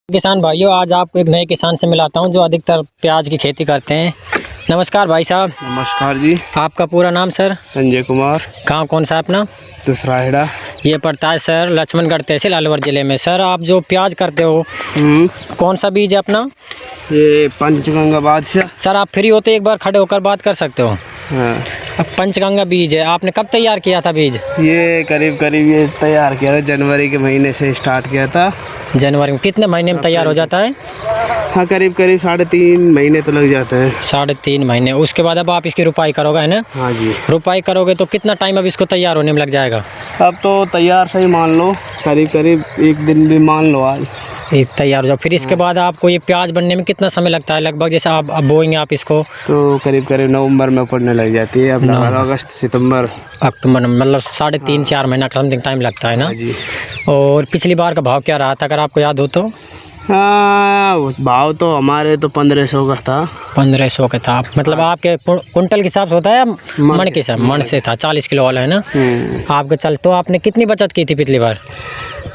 किसान भाइयों, आज आपको एक नए किसान से मिलाता हूं जो अधिकतर प्याज की खेती करते हैं। नमस्कार भाई साहब। नमस्कार जी। आपका पूरा नाम सर? संजय कुमार। गाँव कौन सा अपना? दूसरा हेड़ा। ये पड़ता है सर लक्ष्मणगढ़ तहसील अलवर ज़िले में। सर आप जो प्याज करते हो कौन सा बीज है अपना? ये पंचगंगा बादशाह। सर आप फ्री होते एक बार खड़े होकर बात कर सकते हो। हाँ। अब पंचगंगा बीज है, आपने कब तैयार किया था बीज? ये करीब ये तैयार किया था, जनवरी के महीने से स्टार्ट किया था। जनवरी में? कितने महीने में तैयार हो जाता है? हाँ, करीब 3.5 महीने तो लग जाते हैं। 3.5 महीने। उसके बाद अब आप इसकी रुपाई करोगे, है ना? हाँ जी। रुपाई करोगे तो कितना टाइम अब इसको तैयार होने में लग जाएगा? अब तो तैयार सही मान लो, करीब एक दिन भी मान लो आज ये तैयार हो जाओ। फिर इसके बाद आपको ये प्याज बनने में कितना समय लगता है लगभग? जैसे आप अब बोएंगे आप इसको तो करीब नवंबर में पड़ने लग जाती है। अब अगस्त सितंबर अक्टूबर में, मतलब 3.5-4 महीना का समथिंग टाइम लगता है ना जी। और पिछली बार का भाव क्या रहा था अगर आपको याद हो तो? हाँ, भाव तो हमारे तो 1500 का था। 1500 का था। मतलब आपके कुंटल के हिसाब से होता है या मन के हिसाब? मन से था। 40 किलो वाला है ना आपके। चल तो आपने कितनी बचत की थी पिछली बार?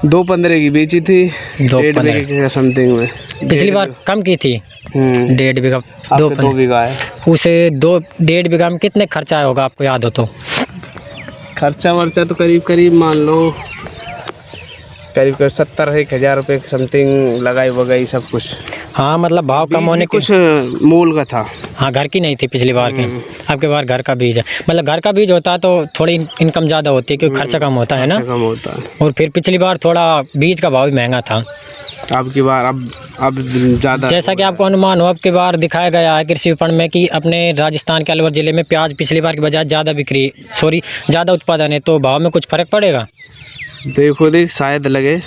2.15 की बेची थी। 2.15 के समथिंग में। पिछली बार कम की थी। 1.5 बीघा। 2 बीघा है। उसे 1.5 बीघा में कितने खर्चा आया होगा आपको याद हो तो? खर्चा वर्चा तो करीब मान लो करीब 70,000 रुपये समथिंग लगाई वगाई सब कुछ। हाँ, मतलब भाव कम होने कुछ मूल का था। हाँ, घर की नहीं थी पिछली बार के। आपके बार घर का बीज है, मतलब घर का बीज होता है तो थोड़ी इनकम ज़्यादा होती है क्योंकि खर्चा कम होता है ना। कम होता है। और फिर पिछली बार थोड़ा बीज का भाव भी महंगा था। अब की बार अब ज़्यादा, जैसा कि आपको अनुमान हो, अब की बार दिखाया गया है कृषि विपणन में कि अपने राजस्थान के अलवर ज़िले में प्याज पिछली बार की बजाय ज़्यादा उत्पादन है। तो भाव में कुछ फ़र्क पड़ेगा? देखो शायद लगे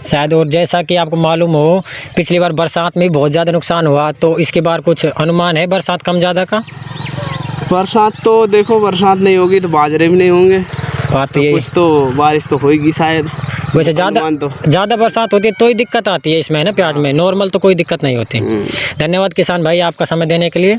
शायद। और जैसा कि आपको मालूम हो पिछली बार बरसात में भी बहुत ज़्यादा नुकसान हुआ, तो इसके बार कुछ अनुमान है बरसात कम ज़्यादा का? बरसात तो देखो, बरसात नहीं होगी तो बाजरे भी नहीं होंगे। बात तो कुछ तो बारिश तो होगी शायद। वैसे ज़्यादा बरसात होती है तो ही दिक्कत आती है इसमें, है ना? प्याज में नॉर्मल तो कोई दिक्कत नहीं होती। धन्यवाद किसान भाई आपका समय देने के लिए।